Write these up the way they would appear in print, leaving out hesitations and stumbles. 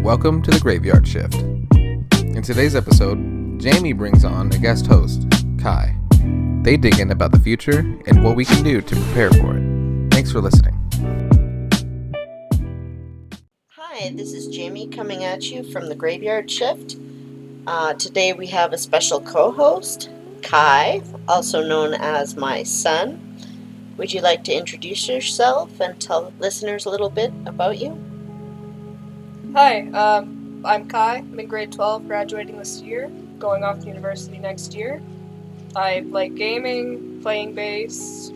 Welcome to the Graveyard Shift. In today's episode, Jamie brings on a guest host, Kai. They dig in about the future and what we can do to prepare for it. Thanks for listening. Hi, this is Jamie coming at you from the Graveyard Shift. Today we have a special co-host, Kai, also known as my son. Would you like to introduce yourself and tell listeners a little bit about you? Hi, I'm Kai. I'm in grade 12, graduating this year, going off to university next year. I like gaming, playing bass.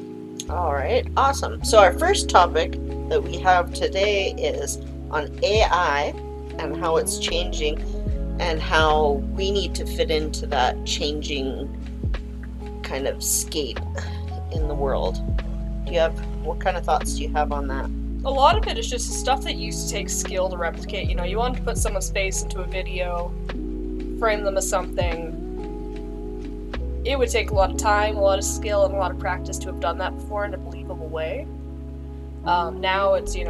All right, awesome. So our first topic that we have today is on AI and how it's changing and how we need to fit into that changing kind of scape in the world. What kind of thoughts do you have on that? A lot of it is just stuff that used to take skill to replicate. You know, you want to put someone's face into a video, frame them as something. It would take a lot of time, a lot of skill, and a lot of practice to have done that before in a believable way. Now it's, you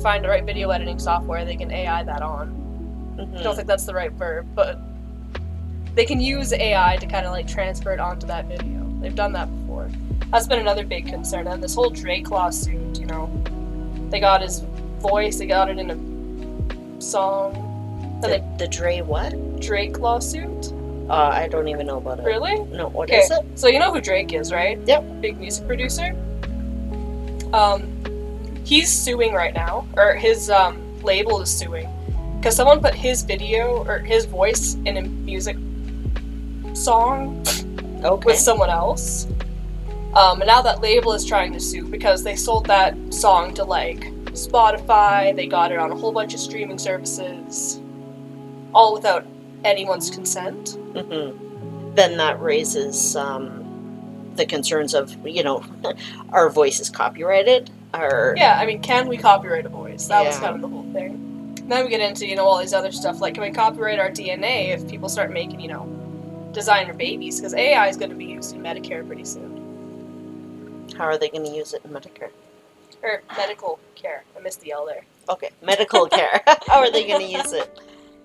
find the right video editing software, they can AI that on. I don't think that's the right verb, but they can use AI to kind of like transfer it onto that video. They've done that before. That's been another big concern. And this whole Drake lawsuit, they got his voice, they got it in a song. The Dre what? Drake lawsuit? I don't even know about it. Really? No, what is it? So you know who Drake is, right? Yep. Big music producer. He's suing right now, or his label is suing, because someone put his video, or his voice in a music song with someone else. And now that label is trying to sue because they sold that song to like Spotify, they got it on a whole bunch of streaming services, all without anyone's consent. Mm-hmm. Then that raises the concerns of, our voice is copyrighted? Yeah, can we copyright a voice? That was kind of the whole thing. And then we get into, all these other stuff, like can we copyright our DNA if people start making, designer babies? Because AI is going to be used in Medicare pretty soon. How are they going to use it in Medicare? Or medical care. I missed the L there. Okay, medical care. How are they going to use it?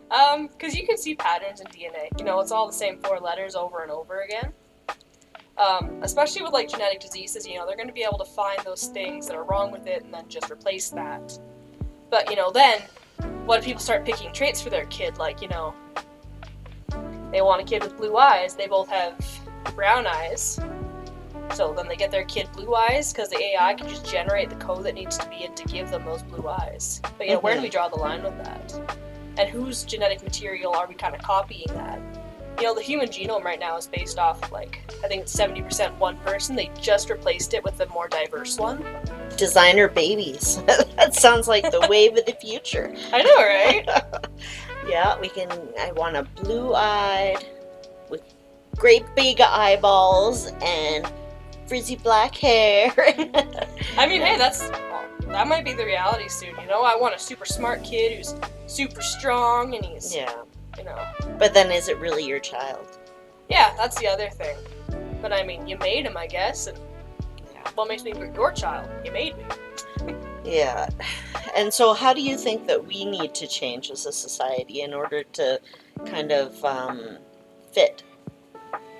Because you can see patterns in DNA. It's all the same 4 letters over and over again. Especially with, genetic diseases, they're going to be able to find those things that are wrong with it and then just replace that. But, then, what if people start picking traits for their kid? They want a kid with blue eyes. They both have brown eyes. So then they get their kid blue eyes because the AI can just generate the code that needs to be in to give them those blue eyes. But, where do we draw the line with that? And whose genetic material are we kind of copying that? The human genome right now is based off, I think it's 70% one person. They just replaced it with a more diverse one. Designer babies. That sounds like the wave of the future. I know, right? Yeah, I want a blue-eyed with great big eyeballs and frizzy black hair. Hey, that might be the reality soon, I want a super smart kid who's super strong and he's, But then is it really your child? Yeah, that's the other thing. But you made him, I guess, and what makes me your child? You made me. Yeah. And so how do you think that we need to change as a society in order to kind of fit?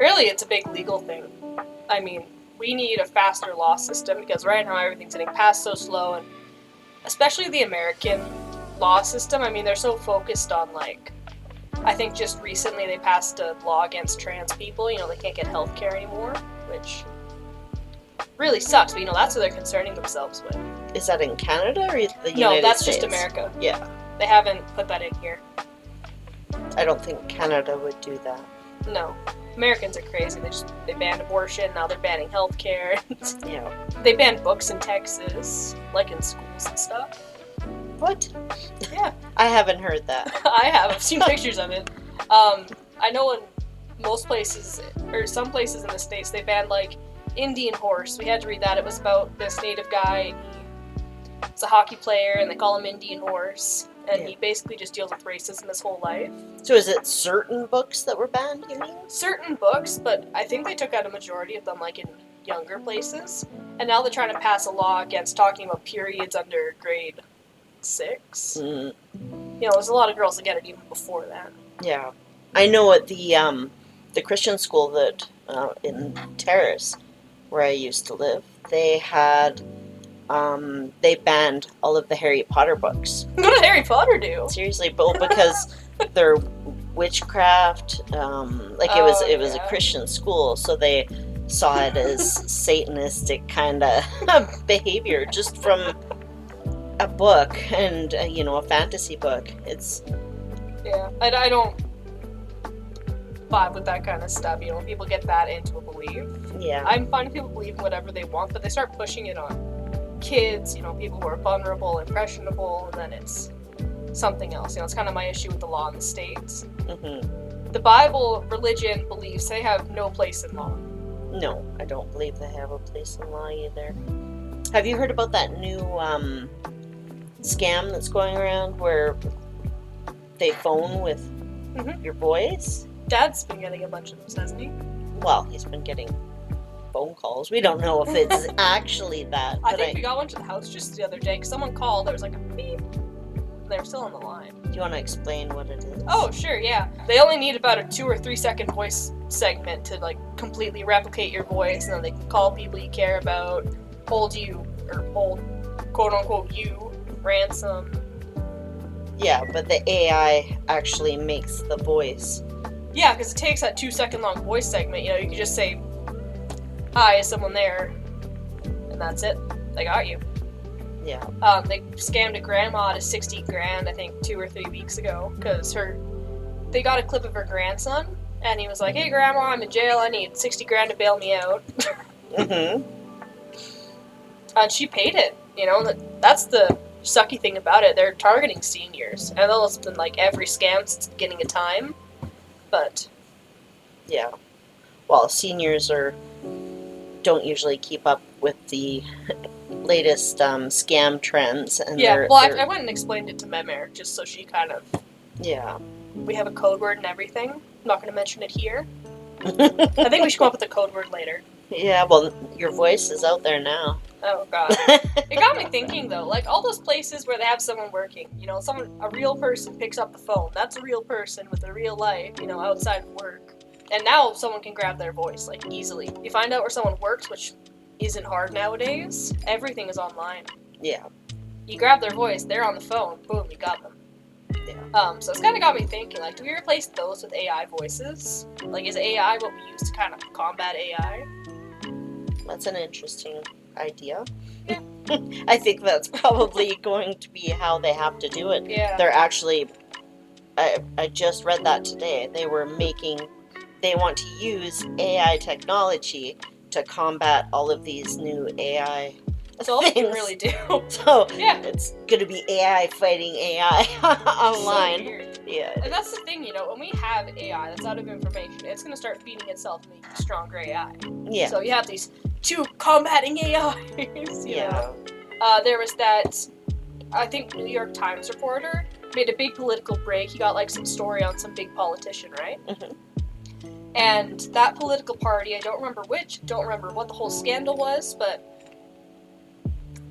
Really, it's a big legal thing. We need a faster law system because right now everything's getting passed so slow, and especially the American law system, they're so focused on, I think just recently they passed a law against trans people. They can't get health care anymore, which really sucks, but that's what they're concerning themselves with. Is that in Canada or the United States? No, that's just America. Yeah. They haven't put that in here. I don't think Canada would do that. No. Americans are crazy. They banned abortion, now they're banning healthcare. They banned books in Texas, in schools and stuff. What? Yeah. I haven't heard that. I have. I've seen pictures of it. I know in most places, or some places in the States, they banned, Indian horse. We had to read that. It was about this native guy. He's a hockey player, and they call him Indian Horse. And he basically just deals with racism his whole life. So is it certain books that were banned, you mean? Certain books, but I think they took out a majority of them, in younger places. And now they're trying to pass a law against talking about periods under grade 6. Mm, You know, there's a lot of girls that get it even before that. yeah. I know at the Christian school that in Terrace, where I used to live, they had they banned all of the Harry Potter books. What did Harry Potter do? Seriously, but because they're witchcraft, it was a Yeah. Christian school, so they saw it as Satanistic kind of behavior just from a book and a fantasy book. It's Yeah, I don't vibe with that kind of stuff. You know, when people get that into a belief. yeah. I'm fine with people believing whatever they want, but they start pushing it on kids, you know, people who are vulnerable, impressionable, and then it's something else. You know, it's kind of my issue with the law in the States. Mm-hmm. The Bible, religion, beliefs, they have no place in law. No, I don't believe they have a place in law either. Have you heard about that new scam that's going around where they phone with Mhm. your voice? Dad's been getting a bunch of those, hasn't he? Well, he's been getting phone calls. We don't know if it's actually that. I But think we got one to the house just the other day, because someone called, there was like a beep, and they were still on the line. do you want to explain what it is? Oh, sure, yeah. They only need about a 2 or 3 second voice segment to, like, completely replicate your voice, and then they can call people you care about, hold, quote-unquote, you, ransom. Yeah, but the AI actually makes the voice. Yeah, because it takes that 2 second long voice segment, you know, you can just say, hi, is someone there? And that's it. They got you. Yeah. They scammed a grandma out of 60 grand, I think, 2 or 3 weeks ago, because they got a clip of her grandson, and he was like, hey, Grandma, I'm in jail, I need 60 grand to bail me out. Mm-hmm. And she paid it, you know, that's the sucky thing about it. They're targeting seniors. And it's been like every scam since the beginning of time, but Yeah. Well, seniors don't usually keep up with the latest scam trends, and yeah, well, I went and explained it to Memer, just so she kind of, yeah. we have a code word and everything. I'm not going to mention it here. I think we should come up with a code word later. Yeah, well, your voice is out there now. Oh, God. It got me thinking, though, like, all those places where they have someone working, you know, a real person picks up the phone. That's a real person with a real life, you know, outside of work. And now someone can grab their voice, like, easily. You find out where someone works, which isn't hard nowadays. Everything is online. Yeah. You grab their voice, they're on the phone, boom, you got them. Yeah. So it's kind of got me thinking, like, do we replace those with AI voices? Like, is AI what we use to kind of combat AI? That's an interesting idea. Yeah. I think that's probably going to be how they have to do it. Yeah. They're actually, I just read that today. They want to use AI technology to combat all of these new AI That's all we can things. really do. So Yeah. it's gonna be AI fighting AI online. So weird. Yeah. And that's the thing, you know, when we have AI that's out of information, it's going to start feeding itself and making stronger AI. Yeah. So you have these two combating AIs. You Yeah. know? There was that, I think, New York Times reporter made a big political break. He got like some story on some big politician, right? Mhm. And that political party, I don't remember what the whole scandal was, but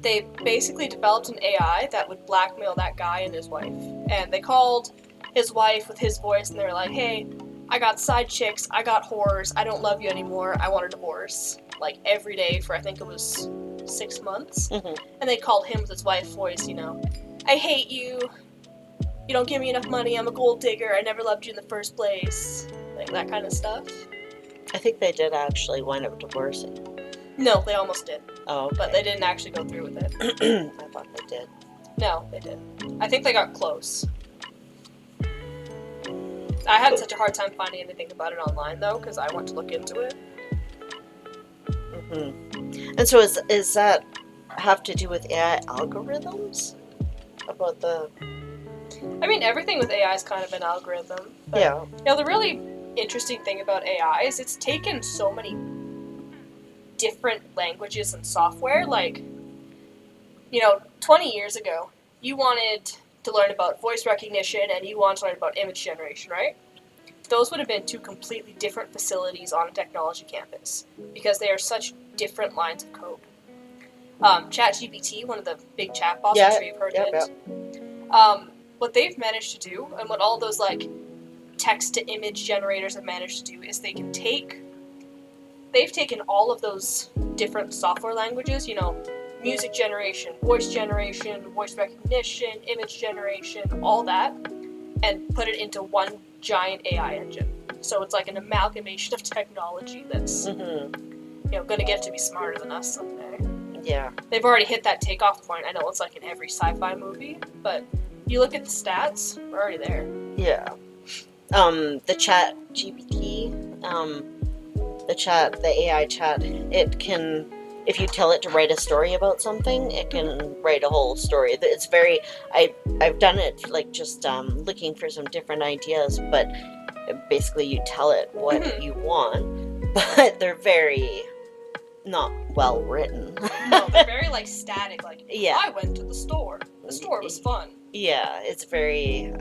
they basically developed an AI that would blackmail that guy and his wife. And they called his wife with his voice, and they were like, hey, I got side chicks, I got whores, I don't love you anymore, I want a divorce. Like, every day for, I think it was 6 months. Mhm. And they called him with his wife's voice, you know, I hate you, you don't give me enough money, I'm a gold digger, I never loved you in the first place. Like, that kind of stuff. I think they did actually wind up divorcing. No, they almost did, Oh, okay. but they didn't actually go through with it. I thought they did. No, they didn't. I think they got close. I had such a hard time finding anything about it online, though, because I went to look into it. Mm-hmm. And so is that have to do with AI algorithms? About the... I mean, everything with AI is kind of an algorithm. But, Yeah. You know, the really interesting thing about AI is it's taken so many different languages and software. Like, you know, 20 years ago, you wanted to learn about voice recognition and you wanted to learn about image generation, right? those would have been two completely different facilities on a technology campus because they are such different lines of code. ChatGPT, one of the big chatbots, I'm sure you've heard of it. What they've managed to do, and what all those like text-to-image generators have managed to do, is they've taken all of those different software languages, you know, music generation, voice recognition, image generation, all that, and put it into one giant AI engine. So it's like an amalgamation of technology that's, you know, going to get to be smarter than us someday. Yeah. They've already hit that takeoff point. I know it's like in every sci-fi movie, but you look at the stats, we're already there. Yeah. The chat GPT, the AI chat, it can, if you tell it to write a story about something, it can write a whole story. It's very, I've done it like just looking for some different ideas, but basically you tell it what you want, but they're very not well written. No, they're very like static, like, yeah. I went to the store. The store was fun. Yeah, it's very,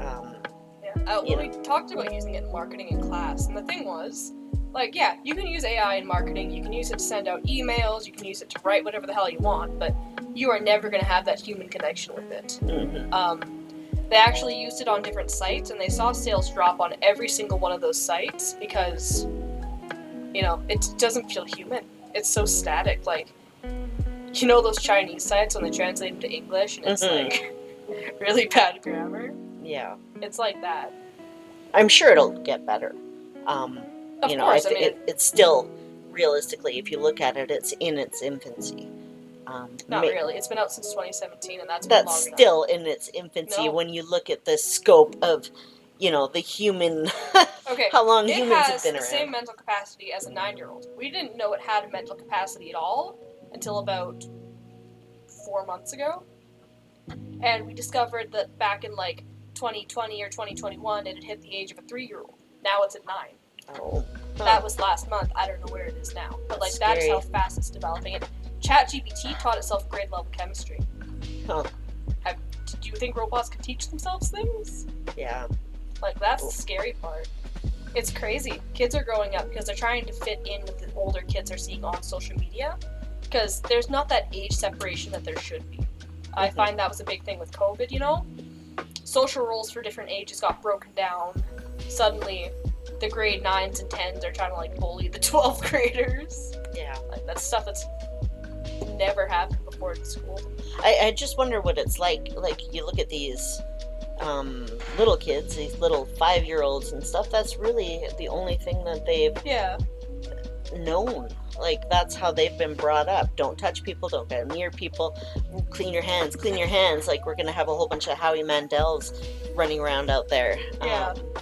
we talked about using it in marketing in class, and the thing was, like, yeah, you can use AI in marketing, you can use it to send out emails, you can use it to write whatever the hell you want, but you are never going to have that human connection with it. They actually used it on different sites, and they saw sales drop on every single one of those sites because, you know, it doesn't feel human. It's so static, like, you know those Chinese sites when they translate them to English, and it's like really bad grammar? Yeah. It's like that. I'm sure it'll get better. Of course, I mean, it's still, realistically, if you look at it, it's in its infancy. Not really. It's been out since 2017, and that's still in its infancy when you look at the scope of, you know, the human. Okay. How long humans have been It has the around. same mental capacity as a 9-year-old. We didn't know it had a mental capacity at all until about 4 months ago, and we discovered that back in like 2020 or 2021, it had hit the age of a 3-year-old. Now it's at 9. Oh. Huh. That was last month. I don't know where it is now. But like that is how fast it's developing. And ChatGPT taught itself grade level chemistry. Huh. Do you think robots can teach themselves things? Yeah. Like that's the scary part. It's crazy. Kids are growing up because they're trying to fit in with the older kids are seeing on social media. Because there's not that age separation that there should be. I find that was a big thing with COVID, you know? Social roles for different ages got broken down. Suddenly, the grade 9s and 10s are trying to like bully the 12th graders. Yeah. Like that's stuff that's never happened before in school. I just wonder what it's like. Like you look at these little kids, these little 5-year-olds and stuff. That's really the only thing that they've known. Like that's how they've been brought up. Don't touch people. Don't get near people. Clean your hands. Clean your hands. Like we're gonna have a whole bunch of Howie Mandels running around out there,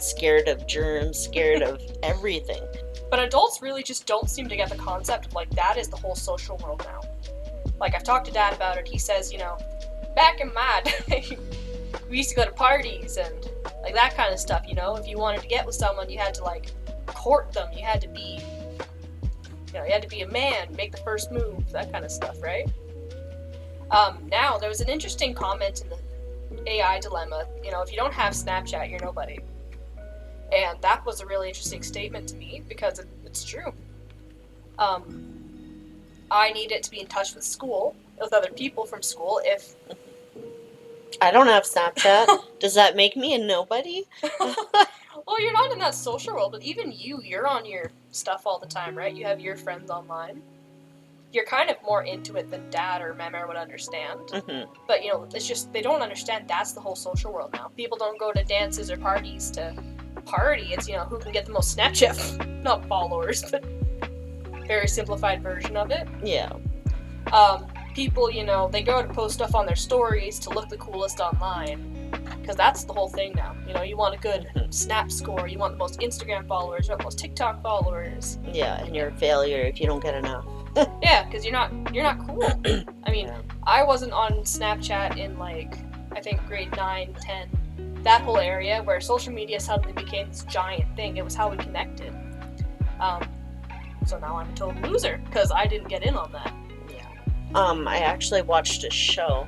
scared of germs, scared of everything. But adults really just don't seem to get the concept of like that is the whole social world now. Like I've talked to Dad about it. He says, you know, back in my day, we used to go to parties and like that kind of stuff. You know, if you wanted to get with someone, you had to like court them. You had to be. You know, you had to be a man, make the first move, that kind of stuff, right? Now, there was an interesting comment in the AI dilemma. You know, if you don't have Snapchat, you're nobody. And that was a really interesting statement to me because it's true. I need it to be in touch with school, with other people from school. If I don't have Snapchat, does that make me a nobody? Well, you're not in that social world, but even you're on your stuff all the time, right? You have your friends online. You're kind of more into it than Dad or Mama would understand. But, you know, it's just, they don't understand that's the whole social world now. People don't go to dances or parties to party. It's, you know, who can get the most Snapchat, not followers, but very simplified version of it. Yeah. People, you know, they go to post stuff on their stories to look the coolest online. Because that's the whole thing now. You know, you want a good Snap score, you want the most Instagram followers, you want the most TikTok followers. Yeah, and you're a failure if you don't get enough. Yeah, because you're not cool. I mean, I wasn't on Snapchat in like, I think grade 9, 10, that whole area where social media suddenly became this giant thing. It was how we connected. So now I'm a total loser because I didn't get in on that. Yeah. I actually watched a show.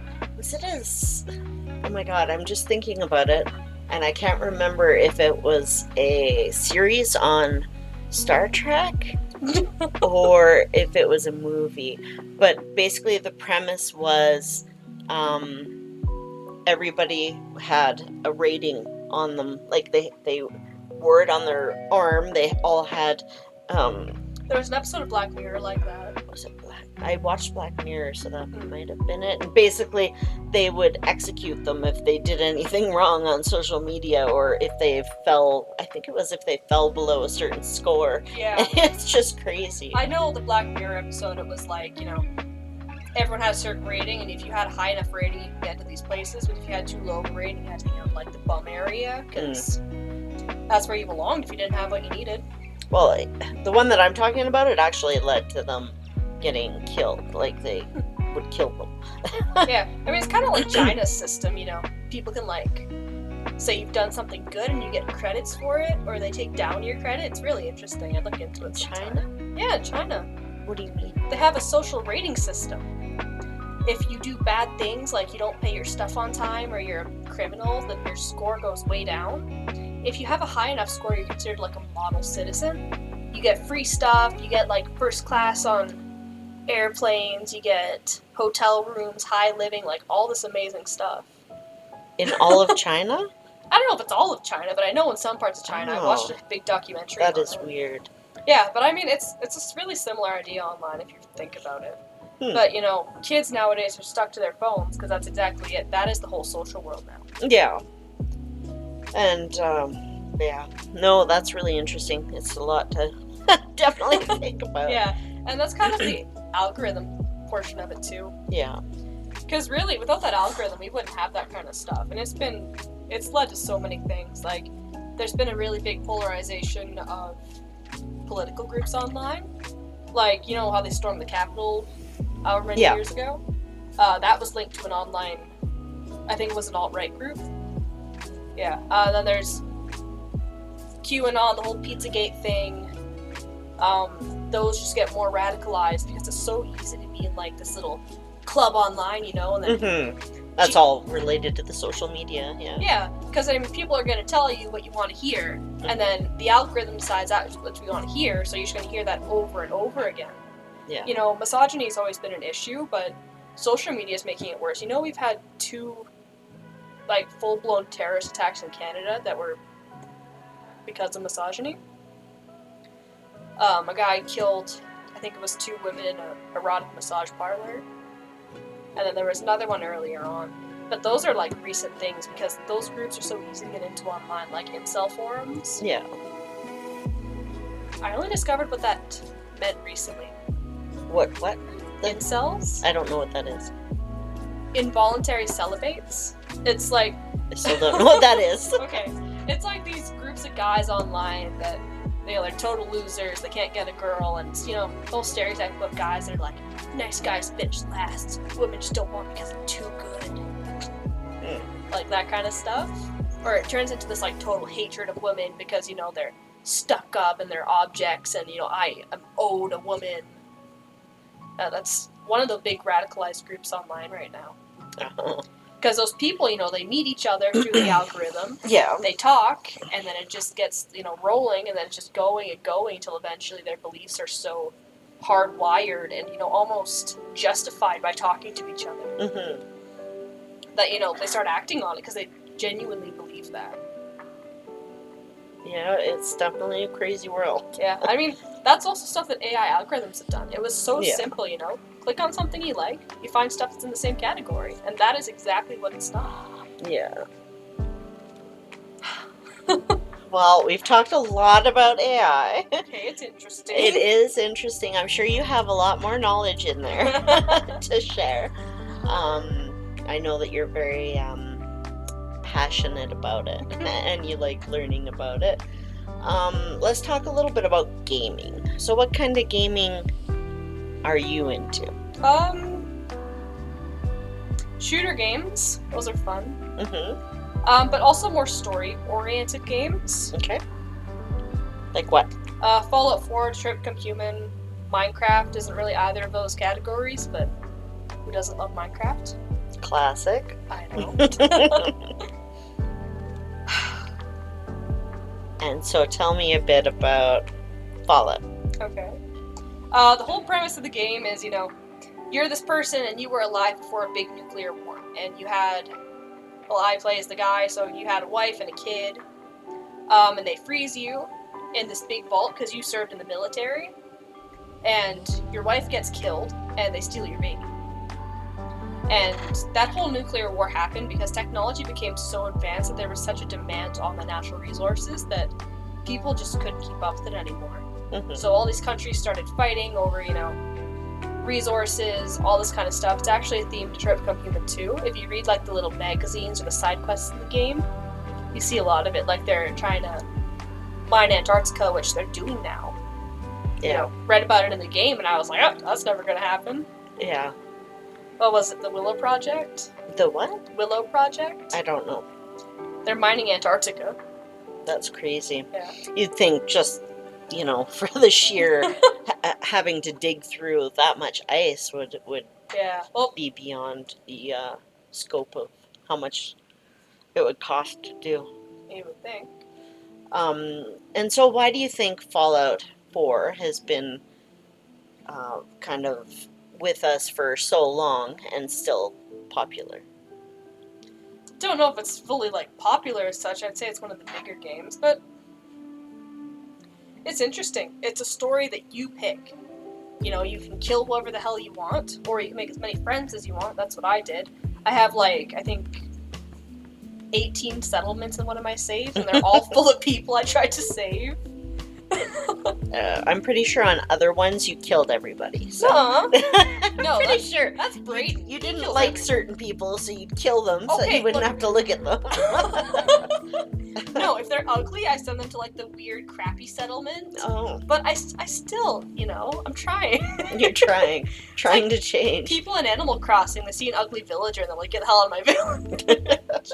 Oh my god, I'm just thinking about it. and I can't remember if it was a series on Star Trek or if it was a movie. But basically the premise was everybody had a rating on them. Like they wore it on their arm. They all had There was an episode of Black Mirror like that. was it Black? I watched Black Mirror, so that might have been it. And basically, they would execute them if they did anything wrong on social media, or if they fell. I think it was if they fell below a certain score. Yeah. It's just crazy. I know the Black Mirror episode, it was like, everyone had a certain rating, and if you had a high enough rating, you could get to these places, but if you had too low of a rating, you had to be in, like, the bum area, because that's where you belonged if you didn't have what you needed. Well, the one that I'm talking about, it actually led to them getting killed. Like, they would kill them. Yeah, I mean, it's kind of like China's system, People can, like, say you've done something good and you get credits for it, or they take down your credit. It's really interesting. I'd look into it sometime. China? Yeah, China. What do you mean? They have a social rating system. If you do bad things, like you don't pay your stuff on time or you're a criminal, then your score goes way down. If you have a high enough score, you're considered like a model citizen. You get free stuff, you get like first class on airplanes, you get hotel rooms, high living, like all this amazing stuff. In all of China? I don't know if it's all of China, but I know in some parts of China. I watched a big documentary That on is it. weird. Yeah, but I mean, it's a really similar idea online if you think about it. But, kids nowadays are stuck to their phones because that's exactly it. That is the whole social world now. Yeah. And, yeah. No, that's really interesting. It's a lot to definitely think about. Yeah, and that's kind of the algorithm portion of it, too. Yeah. Because really, without that algorithm, we wouldn't have that kind of stuff. And it's led to so many things. Like, there's been a really big polarization of political groups online. Like, how they stormed the Capitol however many years ago? That was linked to an online, I think it was an alt-right group. Yeah. Then there's QAnon, the whole Pizzagate thing. Those just get more radicalized because it's so easy to be in, like, this little club online, and then... That's all related to the social media, yeah. Yeah, because, people are going to tell you what you want to hear, and then the algorithm decides that's what you want to hear, so you're just going to hear that over and over again. Yeah. Misogyny has always been an issue, but social media is making it worse. We've had 2, like, full-blown terrorist attacks in Canada that were because of misogyny. A guy killed, I think it was 2 women in an erotic massage parlor. And then there was another one earlier on. But those are, like, recent things because those groups are so easy to get into online, like incel forums. Yeah. I only discovered what that meant recently. What? Incels? I don't know what that is. Involuntary celibates. It's like... I still don't know what that is. Okay. It's like these groups of guys online that, they're total losers, they can't get a girl, and it's, the whole stereotype of guys that are like, nice guys finish last, women just don't want because I'm too good. Like that kind of stuff. Or it turns into this, like, total hatred of women because, they're stuck up and they're objects, and, I am owed a woman. That's one of the big radicalized groups online right now. Because those people, they meet each other through the algorithm. Yeah. They talk, and then it just gets, rolling, and then it's just going and going until eventually their beliefs are so hardwired and, almost justified by talking to each other. That, they start acting on it because they genuinely believe that. Yeah, it's definitely a crazy world. Yeah, I mean, that's also stuff that AI algorithms have done. It was so simple, Click on something you like, you find stuff that's in the same category, and that is exactly what it's done. Yeah. Well, we've talked a lot about AI. Okay, it's interesting. It is interesting. I'm sure you have a lot more knowledge in there to share. I know that you're very passionate about it, and you like learning about it. Let's talk a little bit about gaming. So what kind of gaming are you into? Shooter games. Those are fun. But also more story-oriented games. Okay. Like what? Fallout 4, Trip Come Human, Minecraft isn't really either of those categories, but who doesn't love Minecraft? Classic. I know. And so tell me a bit about Fallout. Okay. The whole premise of the game is, you're this person and you were alive before a big nuclear war. And you had, well, I play as the guy, so you had a wife and a kid. And they freeze you in this big vault because you served in the military. And your wife gets killed and they steal your baby. And that whole nuclear war happened because technology became so advanced that there was such a demand on the natural resources that people just couldn't keep up with it anymore. Mm-hmm. So all these countries started fighting over, resources, all this kind of stuff. It's actually a theme to Detroit Become Human 2. If you read like the little magazines or the side quests in the game, you see a lot of it. Like they're trying to mine Antarctica, which they're doing now. Yeah. Read about it in the game and I was like, oh, that's never going to happen. Yeah. What was it, the Willow Project? The what? Willow Project? I don't know. They're mining Antarctica. That's crazy. Yeah. You'd think just, for the sheer having to dig through that much ice would Yeah. Well, be beyond the scope of how much it would cost to do. you would think. And so why do you think Fallout 4 has been kind of with us for so long and still popular? Don't know if it's fully popular as such. I'd say it's one of the bigger games, but it's interesting. It's a story that you pick. You can kill whoever the hell you want, or you can make as many friends as you want. That's what I did. I have I think 18 settlements in one of my saves, and they're all full of people I tried to save. I'm pretty sure on other ones you killed everybody. So. No, pretty sure. That's great. You didn't like certain people, so you'd kill them so Okay, you wouldn't have to look at them. No, if they're ugly, I send them to the weird, crappy settlement. Oh. But I still, I'm trying. You're trying to change. People in Animal Crossing, they see an ugly villager and they're like, get the hell out of my village.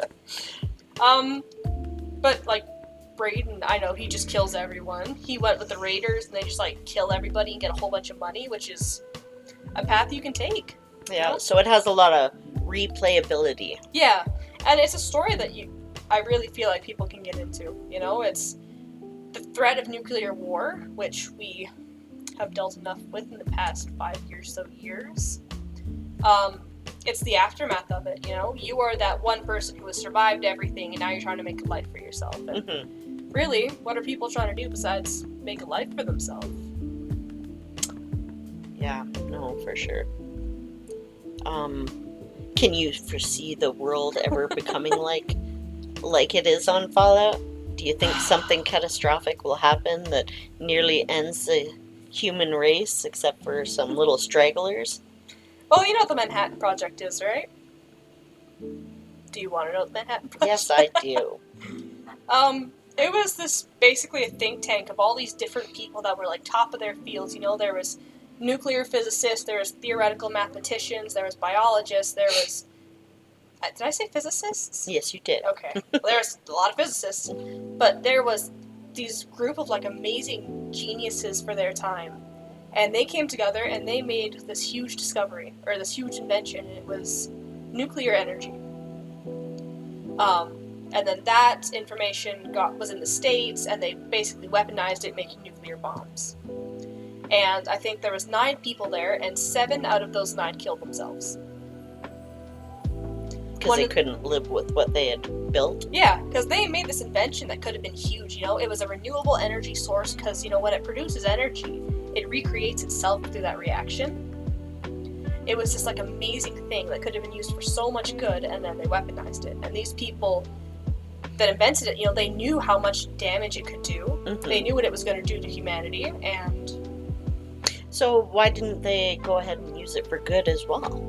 But Braden, I know he just kills everyone. He went with the Raiders and they just kill everybody and get a whole bunch of money, which is a path you can take. Yeah, so it has a lot of replayability. Yeah, and it's a story that I really feel like people can get into. It's the threat of nuclear war, which we have dealt enough with in the past 5 years, so years. It's the aftermath of it, You are that one person who has survived everything, and now you're trying to make a life for yourself. And really, what are people trying to do besides make a life for themselves? Yeah, no, for sure. Can you foresee the world ever becoming like it is on Fallout? Do you think something catastrophic will happen that nearly ends the human race, except for some little stragglers? Well, you know what the Manhattan Project is, right? Do you want to know what the Manhattan Project is? Yes, I do. It was basically a think tank of all these different people that were top of their fields. There was nuclear physicists, there was theoretical mathematicians, there was biologists, there was... Did I say physicists? Yes, you did. Okay. Well, there was a lot of physicists, but there was these group of amazing geniuses for their time. And they came together and they made this huge discovery, or this huge invention, and it was nuclear energy. And then that information was in the States, and they basically weaponized it, making nuclear bombs. And I think there was 9 people there, and 7 out of those 9 killed themselves. Because they couldn't live with what they had built? Yeah, because they made this invention that could have been huge, It was a renewable energy source, because, when it produces energy, it recreates itself through that reaction. It was this amazing thing that could have been used for so much good, and then they weaponized it. And these people that invented it, they knew how much damage it could do. Mm-hmm. They knew what it was going to do to humanity, and... So why didn't they go ahead and use it for good as well?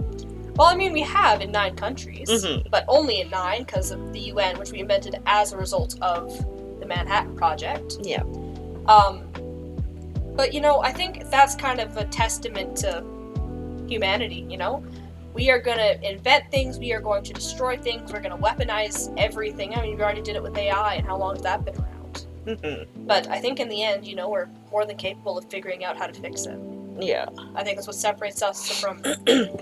Well, we have in 9 countries, but only in 9 because of the UN, which we invented as a result of the Manhattan Project. Yeah. But, I think that's kind of a testament to humanity, We are going to invent things, we are going to destroy things, we're going to weaponize everything. We already did it with AI, and how long has that been around? But I think in the end, we're more than capable of figuring out how to fix it. Yeah. I think that's what separates us from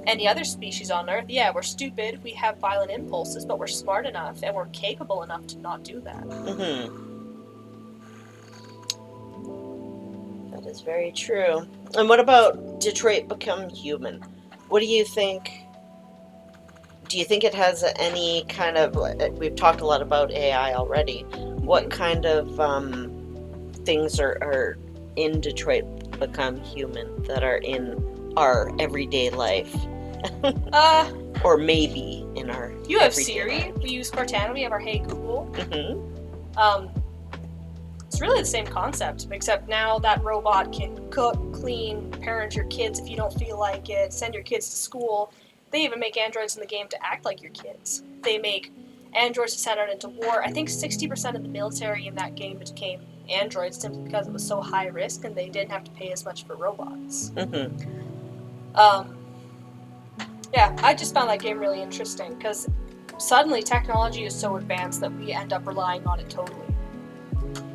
any other species on Earth. Yeah, we're stupid, we have violent impulses, but we're smart enough, and we're capable enough to not do that. Mm-hmm. That is very true. And what about Detroit Become Human? What do you think? Do you think it has any kind of? We've talked a lot about AI already. What kind of things are in Detroit Become Human that are in our everyday life? Or maybe in our. You have Siri. We use Cortana. We have our Hey Google. It's really the same concept, except now that robot can cook, clean, parent your kids if you don't feel like it, send your kids to school. They even make androids in the game to act like your kids. They make androids to send out into war. I think 60% of the military in that game became androids simply because it was so high risk and they didn't have to pay as much for robots. Yeah, I just found that game really interesting because suddenly technology is so advanced that we end up relying on it totally.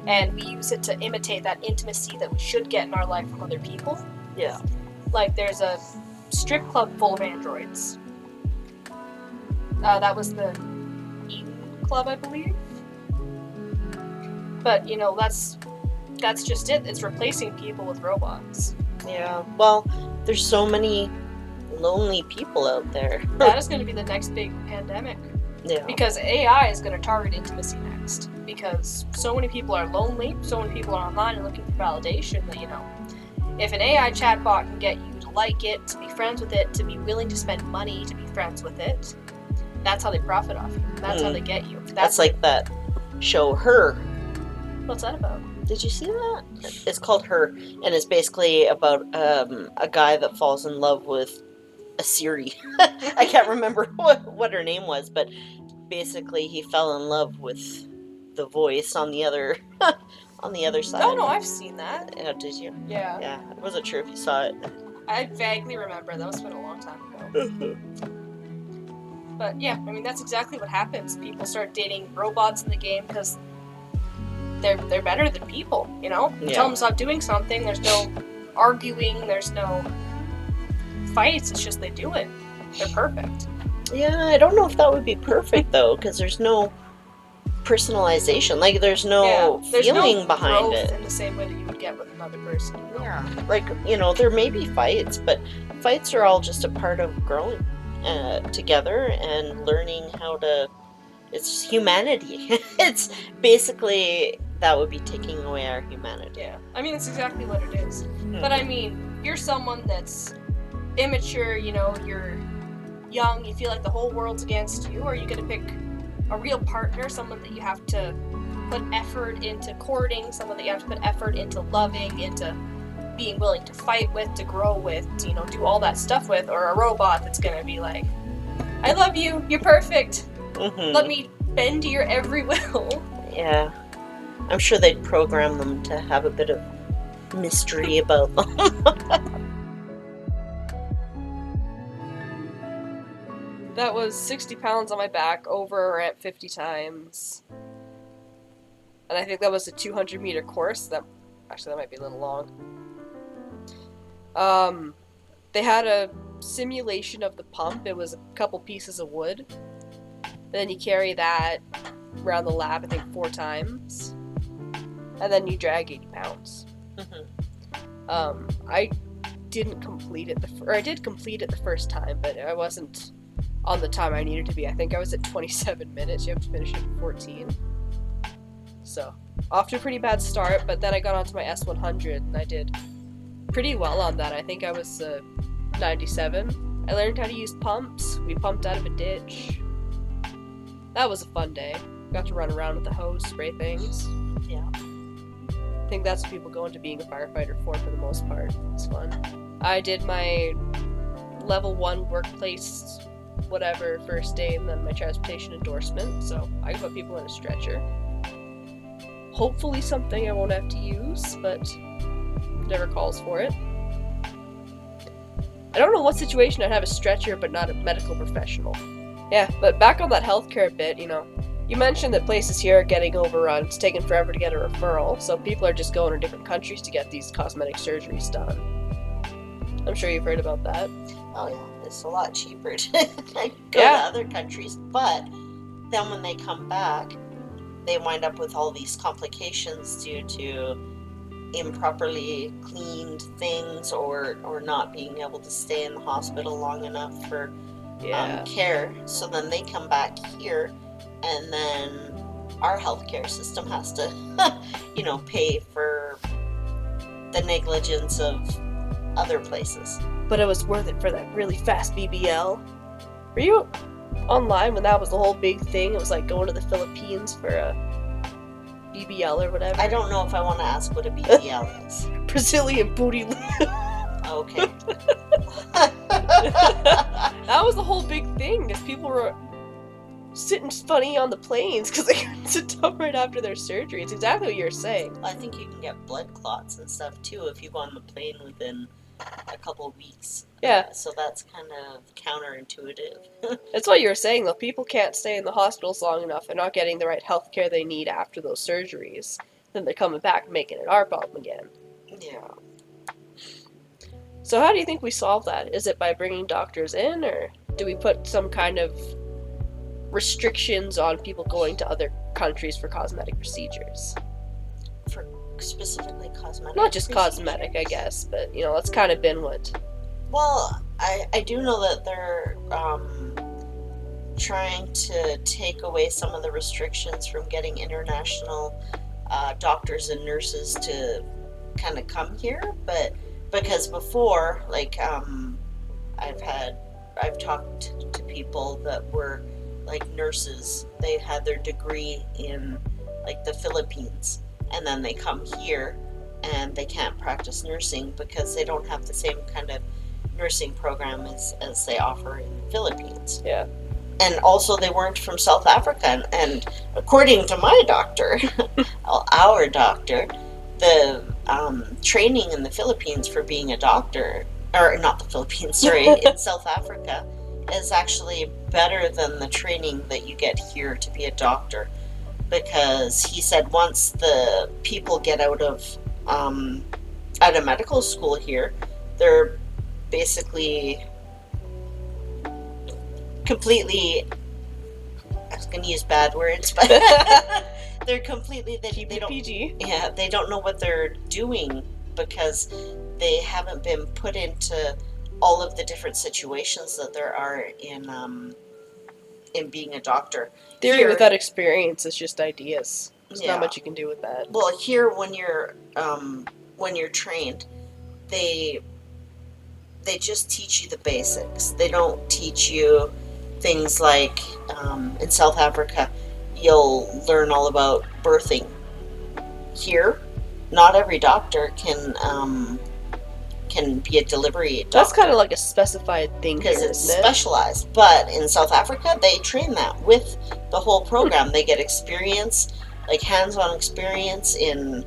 And we use it to imitate that intimacy that we should get in our life from other people. Yeah. Like, there's a strip club full of androids. That was the Eden Club, I believe. But, you know, that's just it. It's replacing people with robots. Yeah. Well, there's so many lonely people out there. That is going to be the next big pandemic. Yeah. Because AI is going to target intimacy next. Because so many people are lonely, so many people are online and looking for validation that, you know, if an AI chatbot can get you to like it, to be friends with it, to be willing to spend money to be friends with it, that's how they profit off you. That's how they get you. That's like that show Her. What's that about? Did you see that? It's called Her, and it's basically about a guy that falls in love with a Siri. I can't remember what her name was, but basically he fell in love with the voice on the other side. Oh no, I've seen that. Yeah, did you? Yeah. Yeah, I wasn't sure if you saw it. I vaguely remember. That was been a long time ago. But yeah, I mean that's exactly what happens. People start dating robots in the game because they're better than people. You know, you tell them to stop doing something. There's no arguing. There's no fights. It's just they do it. They're perfect. Yeah, I don't know if that would be perfect though, because there's no personalization. Like there's no feeling behind it in the same way that you would get with another person. You know? Yeah, like, you know, there may be fights, but fights are all just a part of growing together and learning how to. It's humanity. It's basically that would be taking away our humanity. Yeah, I mean, it's exactly what it is. But I mean, you're someone that's immature, you know, you're young, you feel like the whole world's against you. Are you going to pick a real partner, someone that you have to put effort into courting, someone that you have to put effort into loving, into being willing to fight with, to grow with, to, you know, do all that stuff with, or a robot that's going to be like, I love you, you're perfect, let me bend to your every will. Yeah. I'm sure they'd program them to have a bit of mystery about them. That was 60 pounds on my back, over or at 50 times. And I think that was a 200-meter course. That might be a little long. They had a simulation of the pump. It was a couple pieces of wood. And then you carry that around the lab, I think 4 times. And then you drag 80 pounds. I didn't complete it. I did complete it the first time, but I wasn't on the time I needed to be. I think I was at 27 minutes. You have to finish it in 14. So, off to a pretty bad start, but then I got onto my S100 and I did pretty well on that. I think I was 97. I learned how to use pumps. We pumped out of a ditch. That was a fun day. Got to run around with the hose, spray things. Yeah. I think that's what people go into being a firefighter for the most part. It's fun. I did my level 1 workplace whatever first day and then my transportation endorsement, so I can put people in a stretcher. Hopefully something I won't have to use, but never calls for it. I don't know what situation I'd have a stretcher but not a medical professional. Yeah, but back on that healthcare bit, you know, you mentioned that places here are getting overrun. It's taking forever to get a referral, so people are just going to different countries to get these cosmetic surgeries done. I'm sure you've heard about that. Oh yeah, it's a lot cheaper to go to other countries, but then when they come back, they wind up with all these complications due to improperly cleaned things or not being able to stay in the hospital long enough for care. So then they come back here, and then our healthcare system has to, pay for the negligence of other places. But it was worth it for that really fast BBL. Were you online when that was the whole big thing? It was like going to the Philippines for a BBL or whatever. I don't know if I want to ask what a BBL is. Brazilian booty. Okay. That was the whole big thing, because people were sitting funny on the planes because they couldn't sit down right after their surgery. It's exactly what you're saying. I think you can get blood clots and stuff too if you go on the plane within a couple of weeks. Yeah. So that's kind of counterintuitive. That's what you were saying, though. People can't stay in the hospitals long enough. They're not getting the right health care they need after those surgeries. Then they're coming back and making it our problem again. Yeah. So how do you think we solve that? Is it by bringing doctors in, or do we put some kind of restrictions on people going to other countries for cosmetic procedures? For specifically cosmetic Not just procedures? cosmetic, I guess, but, that's kind of been what... Well, I do know that they're trying to take away some of the restrictions from getting international doctors and nurses to kind of come here, but because before, like, I've talked to people that were like nurses. They had their degree in like the Philippines, and then they come here and they can't practice nursing because they don't have the same kind of nursing program as they offer in the Philippines. Yeah. And also they weren't from South Africa, and according to my doctor, our doctor, the training in the Philippines for being a doctor, or not the Philippines, sorry, in South Africa, is actually better than the training that you get here to be a doctor, because he said once the people get out of medical school here, they're basically completely, I was going to use bad words, but they're completely, they don't, PG. Yeah, they don't know what they're doing because they haven't been put into all of the different situations that there are in being a doctor. Theory Here, without experience is just ideas. There's Yeah. not much you can do with that. well, here when you're trained, they just teach you the basics. They don't teach you things like in South Africa, you'll learn all about birthing. Here, not every doctor can be a delivery doctor. That's kind of like a specified thing because here, it's isn't it? specialized. But in South Africa, they train that with the whole program. They get experience, like hands-on experience in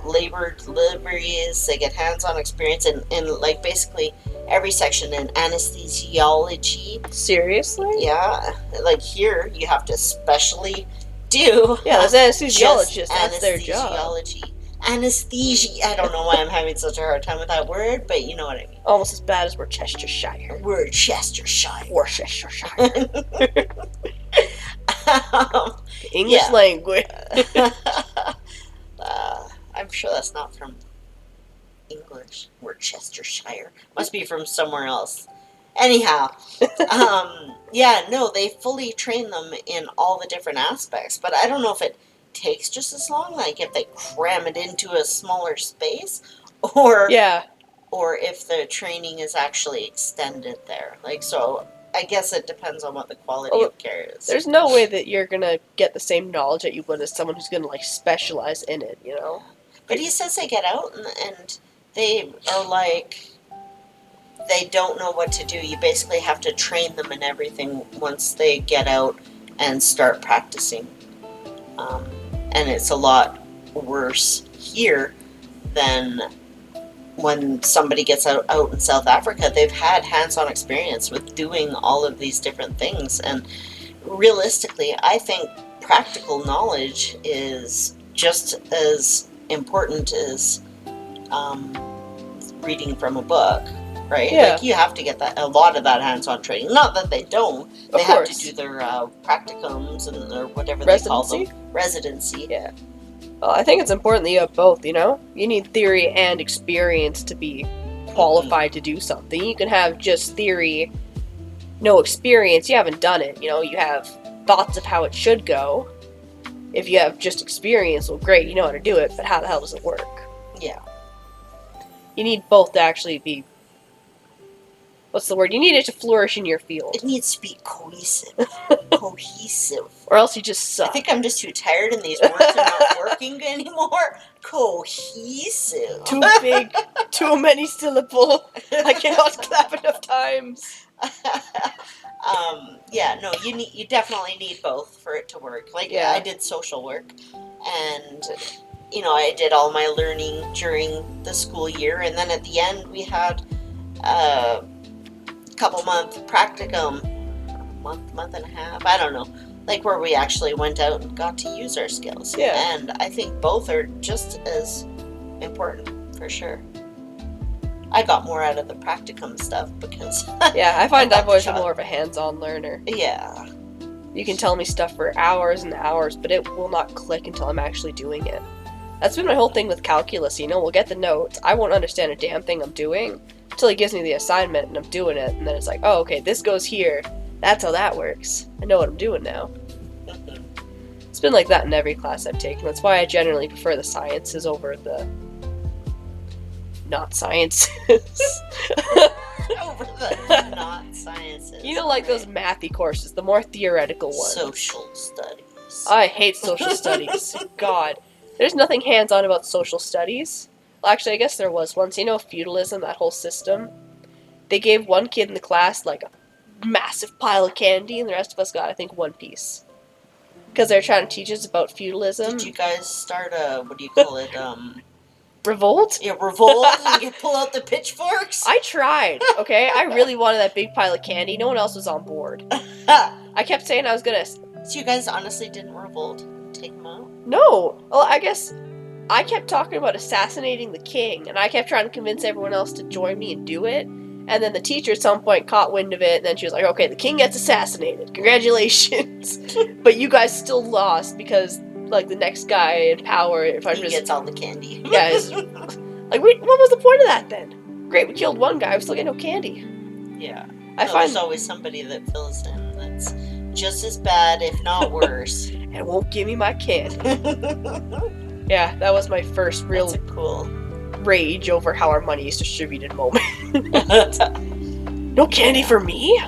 labor deliveries. They get hands-on experience in like basically every section in anesthesiology. Seriously? Yeah, like here you have to specially do. Yeah, there's anesthesiologists. just That's their job. anesthesiology. Anesthesia. I don't know why I'm having such a hard time with that word, but you know what I mean. Almost as bad as Worcestershire. Worcestershire. Worcestershire. English Yeah. language. I'm sure that's not from English. Worcestershire. Must be from somewhere else. Anyhow, yeah, no, they fully train them in all the different aspects, but I don't know if it takes just as long, like if they cram it into a smaller space, or Yeah. or if the training is actually extended there. Like, so I guess it depends on what the quality Well, of care is. There's no way that you're gonna get the same knowledge that you would as someone who's gonna like specialize in it, you know? But he says they get out and they are like, they don't know what to do. You basically have to train them in everything once they get out and start practicing. And it's a lot worse here than when somebody gets out in South Africa. They've had hands-on experience with doing all of these different things. And realistically, I think practical knowledge is just as important as reading from a book, right? Yeah. Like, you have to get a lot of that hands-on training. Not that they don't. They have to do their practicums and or whatever they call them. Residency? Residency. Yeah. Well, I think it's important that you have both, you know? You need theory and experience to be qualified to do something. You can have just theory, no experience, you haven't done it, you know? You have thoughts of how it should go. If you have just experience, well, great, you know how to do it, but how the hell does it work? Yeah. You need both to actually be... What's the word? You need it to flourish in your field. It needs to be cohesive. Cohesive. Or else you just suck. I think I'm just too tired and these words are not working anymore. Cohesive. Too big, too many syllable. I cannot clap enough times. Yeah, no, you definitely need both for it to work. Like, Yeah. I did social work, and you know, I did all my learning during the school year, and then at the end we had a couple-month practicum, month and a half, I don't know, like where we actually went out and got to use our skills. Yeah. And I think both are just as important, for sure. I got more out of the practicum stuff because Yeah, I find I got I've always the been job. more of a hands-on learner. Yeah. You can tell me stuff for hours and hours, but it will not click until I'm actually doing it. That's been my whole thing with calculus, you know, we'll get the notes, I won't understand a damn thing I'm doing until he gives me the assignment and I'm doing it, and then it's like, oh, okay, this goes here, that's how that works. I know what I'm doing now. It's been like that in every class I've taken, that's why I generally prefer the sciences over the not sciences. Over the not sciences. You know, like those mathy courses, the more theoretical ones. Social studies. I hate social studies. God. There's nothing hands-on about social studies. Well, actually, I guess there was once. You know, feudalism, that whole system? They gave one kid in the class, like, a massive pile of candy, and the rest of us got, I think, one piece. Because they're trying to teach us about feudalism. Did you guys start a, what do you call it, Revolt? yeah, revolt and you pull out the pitchforks? I tried, okay? I really wanted that big pile of candy. No one else was on board. I kept saying I was gonna... So you guys honestly didn't revolt and take them out? No! Well, I guess I kept talking about assassinating the king, and I kept trying to convince everyone else to join me and do it. And then the teacher at some point caught wind of it, and then she was like, okay, the king gets assassinated. Congratulations. But you guys still lost because, like, the next guy in power... If He gets all the candy. Yeah, like, what was the point of that then? Great, we killed one guy, we still get no candy. Yeah. I No, find... there's always somebody that fills in that's just as bad, if not worse. And won't give me my candy. Yeah, that was my first real That's a cool. rage over how our money is distributed moment. No candy for me?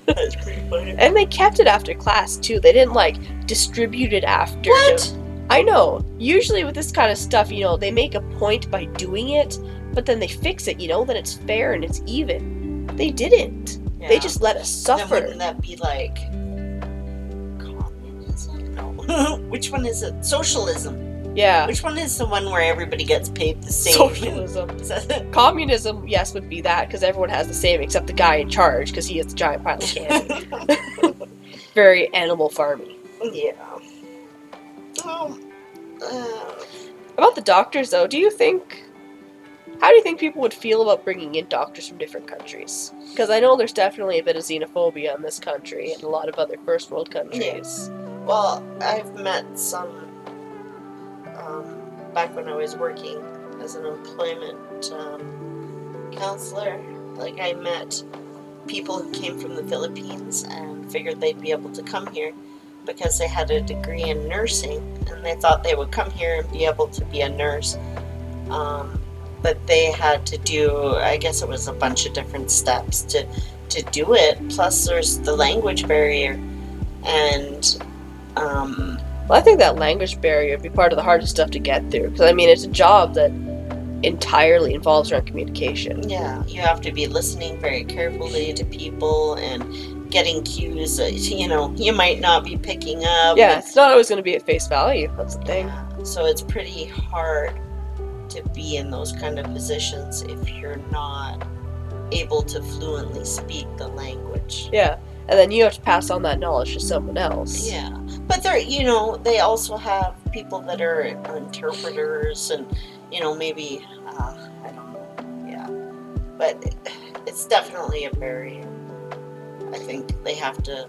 That's pretty funny. And they kept it after class, too. They didn't, like, distribute it after. What? I know. Usually with this kind of stuff, you know, they make a point by doing it, but then they fix it, you know, then it's fair and it's even. They didn't. Yeah. They just let us Then suffer. wouldn't that be like communism? No. Which one is it? Socialism. Yeah. Which one is the one where everybody gets paid the same? Socialism. Is that- Communism, yes, would be that, because everyone has the same except the guy in charge, because he has the giant pile of candy. Very animal farmy. Yeah. Oh. About the doctors, though, how do you think people would feel about bringing in doctors from different countries? Because I know there's definitely a bit of xenophobia in this country and a lot of other first world countries. Well, I've met some, back when I was working as an employment counselor, like I met people who came from the Philippines and figured they'd be able to come here because they had a degree in nursing and they thought they would come here and be able to be a nurse. But they had to do, I guess it was a bunch of different steps to do it. Plus there's the language barrier. And Well, I think that language barrier would be part of the hardest stuff to get through. Because, I mean, it's a job that entirely involves around communication. yeah, you have to be listening very carefully to people and getting cues that, you know, you might not be picking up. Yeah, it's not always going to be at face value. That's the thing. Yeah, so it's pretty hard to be in those kind of positions if you're not able to fluently speak the language. Yeah, and then you have to pass on that knowledge to someone else. Yeah, but they're, you know, they also have people that are interpreters and, you know, maybe, I don't know, yeah. But it's definitely a barrier. I think they have to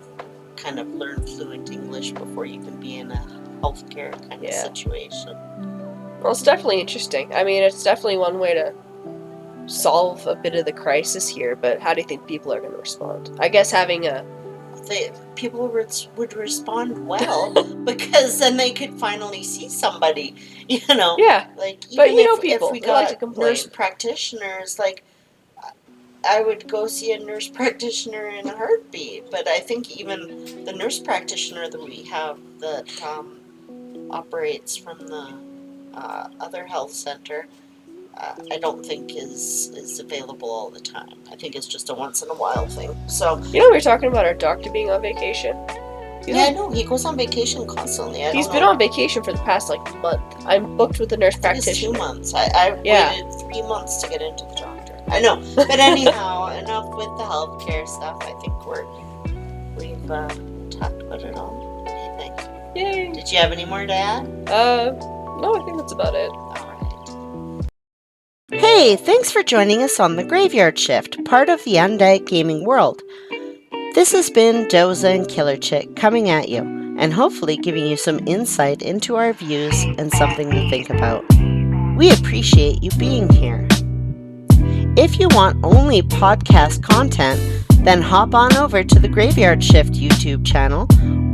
kind of learn fluent English before you can be in a healthcare kind of situation. Well, it's definitely interesting. I mean, it's definitely one way to solve a bit of the crisis here, but how do you think people are going to respond? I guess having a... People would respond well because then they could finally see somebody, Yeah, like even but you know if people, we they like got to complain. nurse practitioners, like I would go see a nurse practitioner in a heartbeat. But I think even the nurse practitioner that we have that operates from the other health center, I don't think is available all the time. I think it's just a once in a while thing. So You know, we were talking about our doctor being on vacation. I know he goes on vacation constantly. He's been on vacation for the past month. I'm booked with a nurse I think it's practitioner. 2 months. I waited 3 months to get into the doctor. I know, but anyhow, enough with the healthcare stuff. I think we've talked about it all. What do you think? Yay! Did you have any more to add? No, I think that's about it. Hey, thanks for joining us on the Graveyard Shift, part of the Undead Gaming world. This has been Doza and KillerChick coming at you, and hopefully giving you some insight into our views and something to think about. We appreciate you being here. If you want only podcast content, then hop on over to the Graveyard Shift YouTube channel,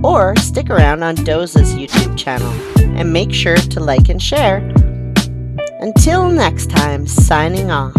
or stick around on Doza's YouTube channel, and make sure to like and share. Until next time, signing off.